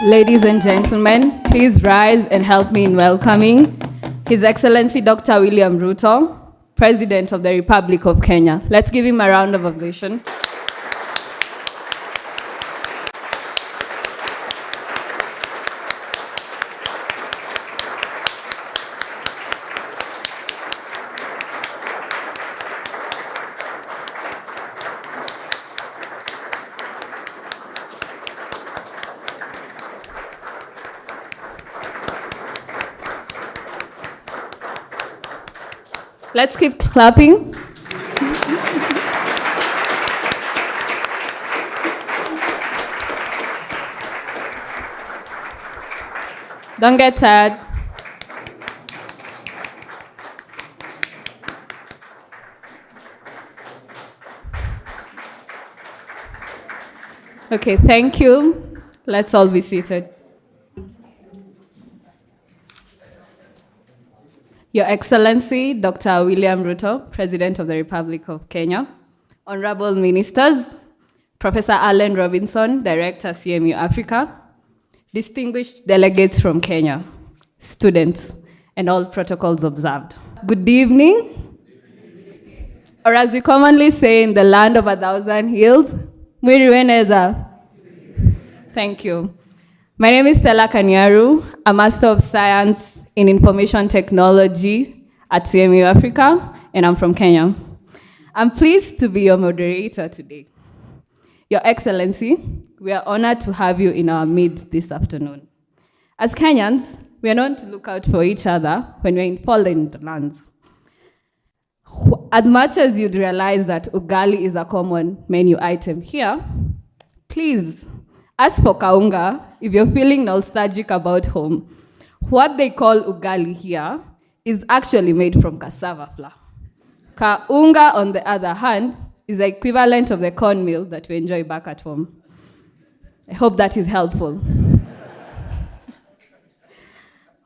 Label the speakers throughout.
Speaker 1: ladies and gentlemen, please rise and help me in welcoming His Excellency Dr. William Ruto, President of the Republic of Kenya. Let's give him a round of ovation. Let's keep clapping. Don't get tired. Okay, thank you. Let's all be seated. Your Excellency, Dr. William Ruto, President of the Republic of Kenya, Honorable Ministers, Professor Allen Robinson, Director, CMU Africa, distinguished delegates from Kenya, students, and all protocols observed. Good evening, or as we commonly say in the land of 1,000 hills, Mwiri weneza. Thank you. My name is Stella Kanyaru, a Master of Science in Information Technology at CMU Africa, and I'm from Kenya. I'm pleased to be your moderator today. Your Excellency, we are honored to have you in our midst this afternoon. As Kenyans, we are known to look out for each other when we're in foreign lands. As much as you'd realize that ugali is a common menu item here, please ask for kaunga if you're feeling nostalgic about home. What they call ugali here is actually made from cassava flour. Kaunga, on the other hand, is the equivalent of the cornmeal that we enjoy back at home. I hope that is helpful.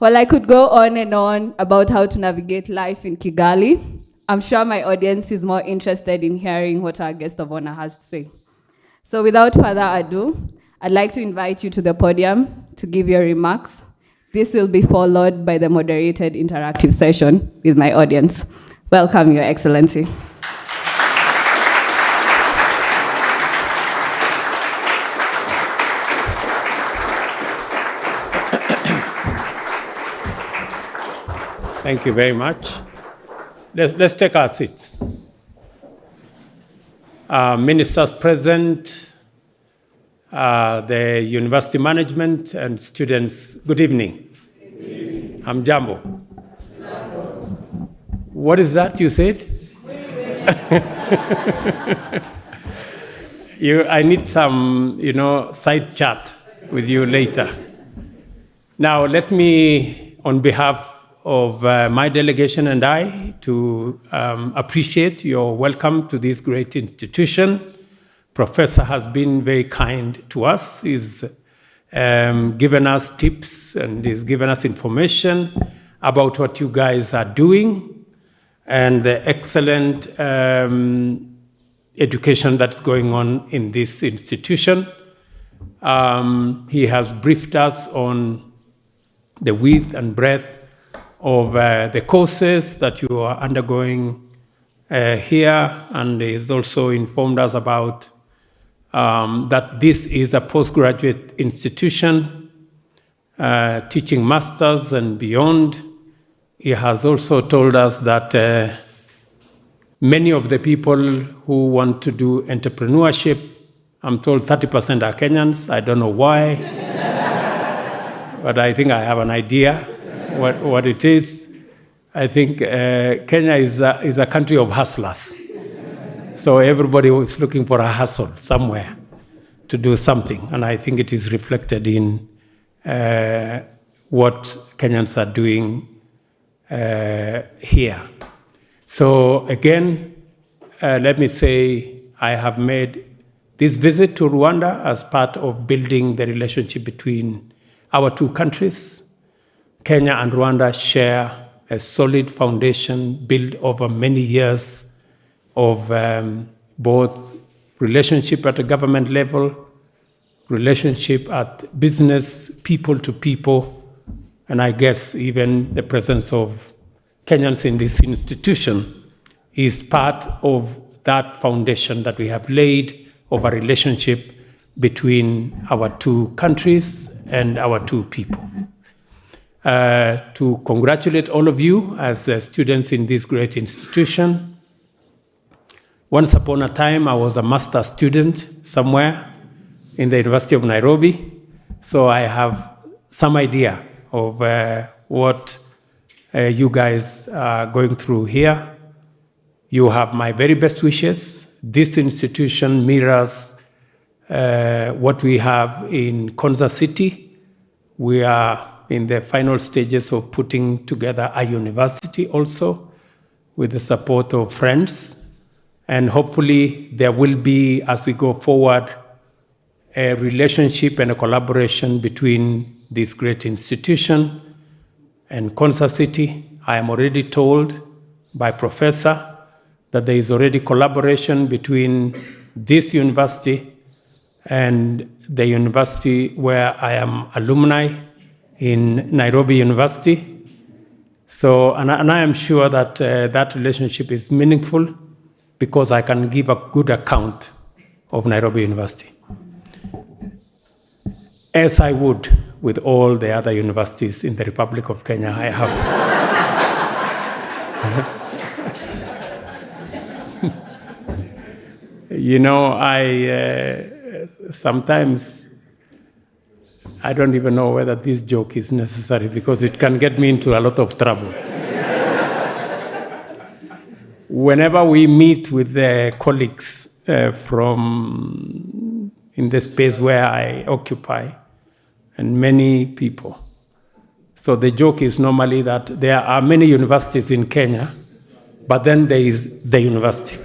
Speaker 1: Well, I could go on and on about how to navigate life in Kigali. I'm sure my audience is more interested in hearing what our guest of honor has to say. So without further ado, I'd like to invite you to the podium to give your remarks. This will be followed by the moderated interactive session with my audience. Welcome, Your Excellency.
Speaker 2: Thank you very much. Let's take our seats. Ministers present, the university management and students, good evening. Good evening. I'm Jambo. What is that you said? I need some, side chat with you later. Now, let me, on behalf of my delegation and I, to appreciate your welcome to this great institution. Professor has been very kind to us. He's given us tips and he's given us information about what you guys are doing and the excellent education that's going on in this institution. He has briefed us on the width and breadth of the courses that you are undergoing here, and he's also informed us about that this is a postgraduate institution, teaching masters and beyond. He has also told us that many of the people who want to do entrepreneurship, I'm told 30% are Kenyans. I don't know why, but I think I have an idea what it is. I think Kenya is a country of hustlers. So everybody is looking for a hustle somewhere to do something. And I think it is reflected in what Kenyans are doing here. So again, let me say I have made this visit to Rwanda as part of building the relationship between our two countries. Kenya and Rwanda share a solid foundation built over many years of both relationship at the government level, relationship at business, people to people, and I guess even the presence of Kenyans in this institution is part of that foundation that we have laid of a relationship between our two countries and our two people. To congratulate all of you as students in this great institution. Once upon a time, I was a master's student somewhere in the University of Nairobi, so I have some idea of what you guys are going through here. You have my very best wishes. This institution mirrors what we have in Kansas City. We are in the final stages of putting together a university also with the support of friends. And hopefully there will be, as we go forward, a relationship and a collaboration between this great institution and Kansas City. I am already told by Professor that there is already collaboration between this university and the university where I am alumni in Nairobi University. So, and I am sure that that relationship is meaningful because I can give a good account of Nairobi University, as I would with all the other universities in the Republic of Kenya. I have. You know, sometimes I don't even know whether this joke is necessary because it can get me into a lot of trouble. Whenever we meet with the colleagues from in the space where I occupy, and many people, so the joke is normally that there are many universities in Kenya, but then there is the university.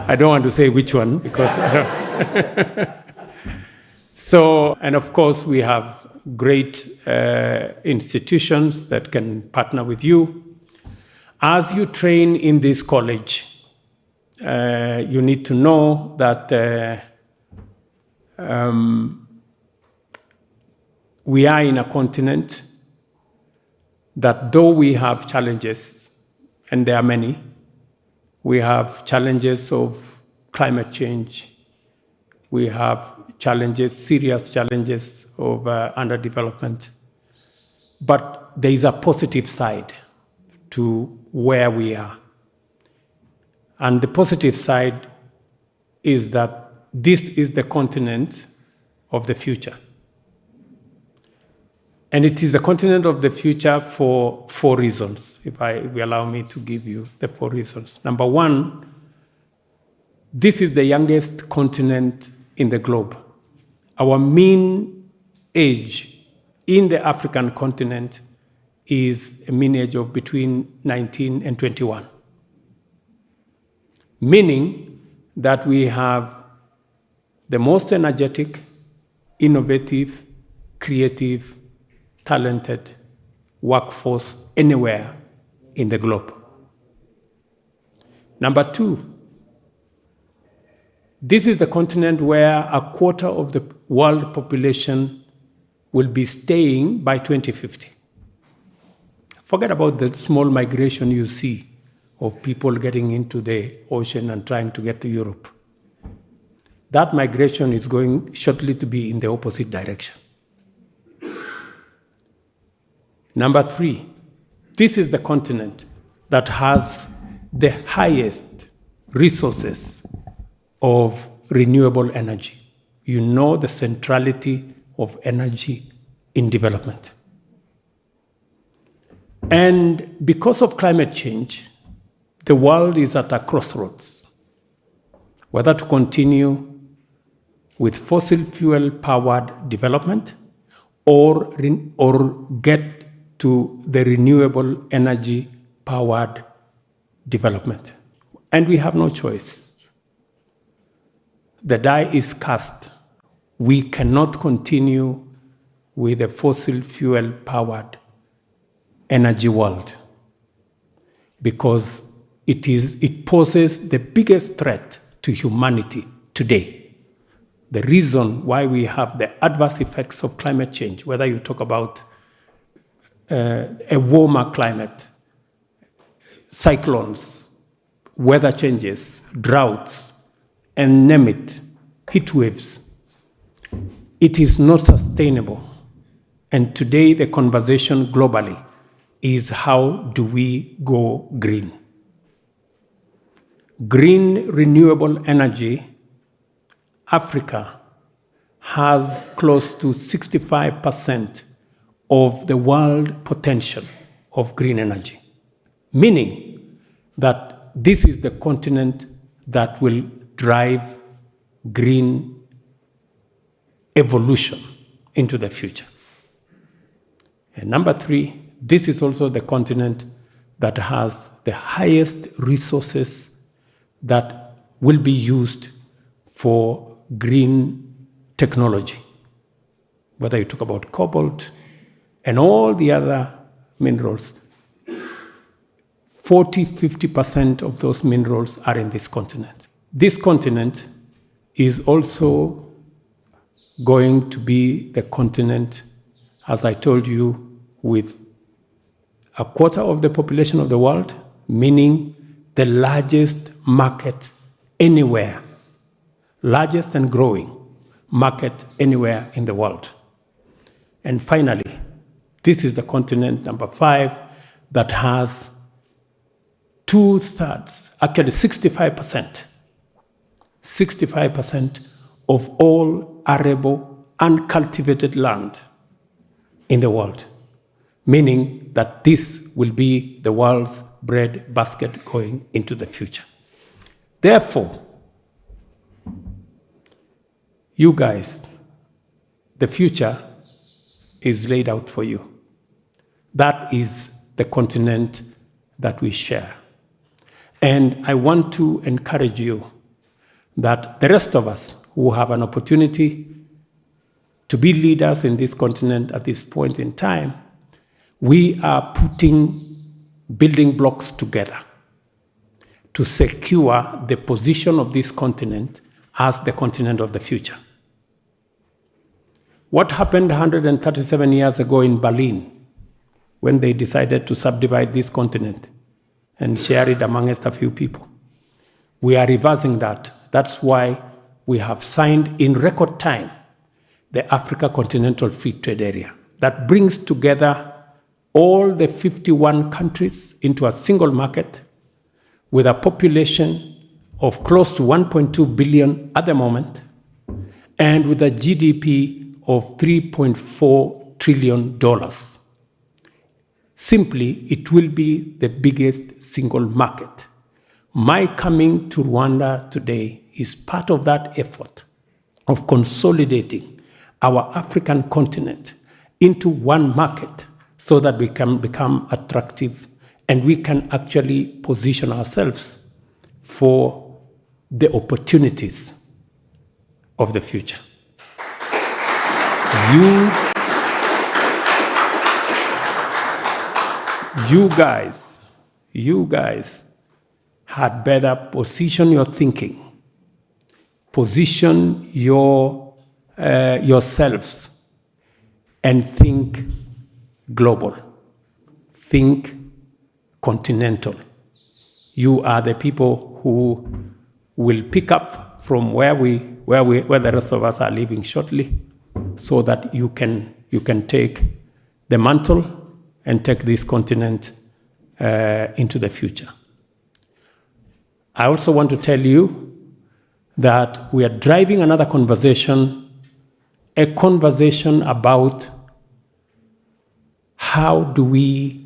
Speaker 2: I don't want to say which one because I don't. So, and of course, we have great institutions that can partner with you. As you train in this college, you need to know that we are in a continent that though we have challenges, and there are many, we have challenges of climate change. We have challenges, serious challenges of underdevelopment. But there is a positive side to where we are. And the positive side is that this is the continent of the future. And it is the continent of the future for 4 reasons, if you allow me to give you the 4 reasons. Number 1, this is the youngest continent in the globe. Our mean age in the African continent is a mean age of between 19 and 21. Meaning that we have the most energetic, innovative, creative, talented workforce anywhere in the globe. Number 2, this is the continent where 1/4 of the world population will be staying by 2050. Forget about the small migration you see of people getting into the ocean and trying to get to Europe. That migration is going shortly to be in the opposite direction. Number 3, this is the continent that has the highest resources of renewable energy. You know the centrality of energy in development. And because of climate change, the world is at a crossroads, whether to continue with fossil fuel powered development or get to the renewable energy powered development. And we have no choice. The die is cast. We cannot continue with a fossil fuel powered energy world because it poses the biggest threat to humanity today. the reason why we have the adverse effects of climate change, whether you talk about a warmer climate, cyclones, weather changes, droughts, and name it, heat waves. It is not sustainable. And today the conversation globally is how do we go green? Green renewable energy, Africa has close to 65% of the world potential of green energy, meaning that this is the continent that will drive green evolution into the future. And number three, this is also the continent that has the highest resources that will be used for green technology, whether you talk about cobalt and all the other minerals. 40–50% of those minerals are in this continent. This continent is also going to be the continent, as I told you, with a quarter of the population of the world, meaning the largest market anywhere, largest and growing market anywhere in the world. And finally, this is the continent, number 5, that has 2/3, actually 65% of all arable, uncultivated land in the world, meaning that this will be the world's bread basket going into the future. Therefore, you guys, the future is laid out for you. That is the continent that we share. And I want to encourage you that the rest of us who have an opportunity to be leaders in this continent at this point in time, we are putting building blocks together to secure the position of this continent as the continent of the future. What happened 137 years ago in Berlin when they decided to subdivide this continent and share it amongst a few people? We are reversing that. That's why we have signed in record time the Africa Continental Free Trade Area that brings together all the 51 countries into a single market with a population of close to 1.2 billion at the moment and with a GDP of $3.4 trillion. Simply, it will be the biggest single market. My coming to Rwanda today is part of that effort of consolidating our African continent into one market so that we can become attractive and we can actually position ourselves for the opportunities of the future. You guys had better position your thinking, position yourselves, and think global, think continental. You are the people who will pick up from where the rest of us are leaving shortly, so that you can take the mantle and take this continent into the future. I also want to tell you that we are driving another conversation, a conversation about how do we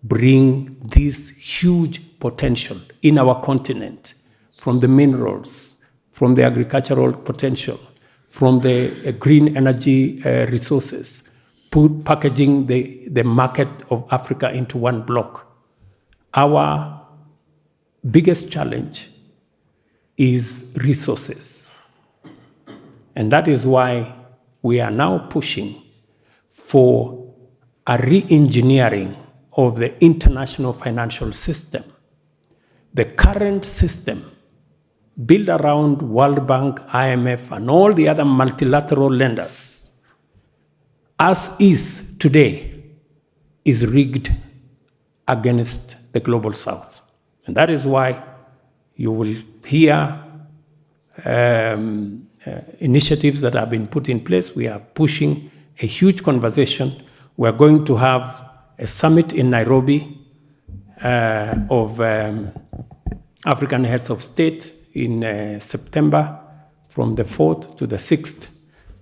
Speaker 2: bring this huge potential in our continent from the minerals, from the agricultural potential, from the green energy resources, packaging the market of Africa into one block. Our biggest challenge is resources. And that is why we are now pushing for a re-engineering of the international financial system. The current system built around World Bank, IMF, and all the other multilateral lenders, as is today, is rigged against the global south. And that is why you will hear initiatives that have been put in place. We are pushing a huge conversation. We're going to have a summit in Nairobi of African heads of state in September from the 4th to the 6th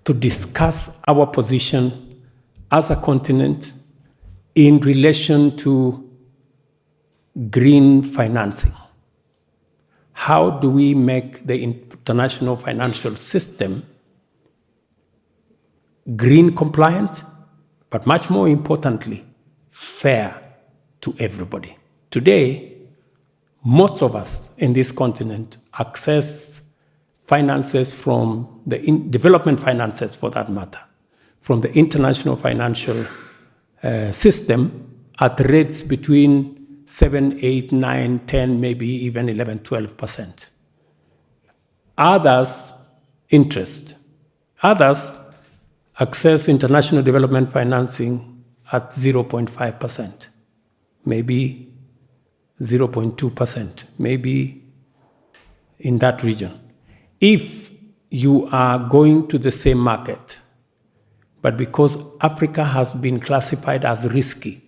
Speaker 2: to discuss our position as a continent in relation to green financing. How do we make the international financial system green compliant, but much more importantly, fair to everybody? Today, most of us in this continent access finances from the development finances, for that matter, from the international financial system at rates between 7, 8, 9, 10, maybe even 11, 12%. Others access international development financing at 0.5%, maybe 0.2%, maybe in that region. If you are going to the same market, but because Africa has been classified as risky,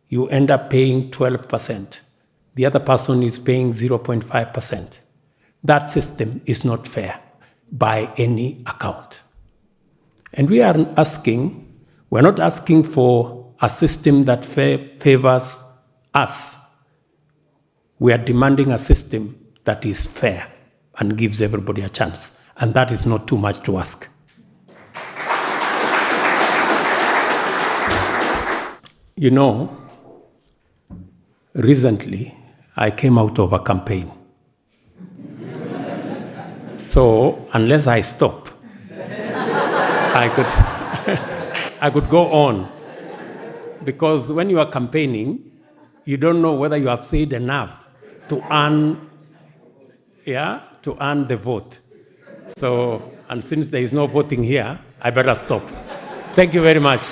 Speaker 2: you end up paying 12%. The other person is paying 0.5%. That system is not fair by any account. And we're not asking for a system that favors us. We are demanding a system that is fair and gives everybody a chance. And that is not too much to ask. You know, recently, I came out of a campaign. So, unless I stop, I could go on. Because when you are campaigning, you don't know whether you have said enough to earn the vote. So, and since there is no voting here, I better stop. Thank you very much.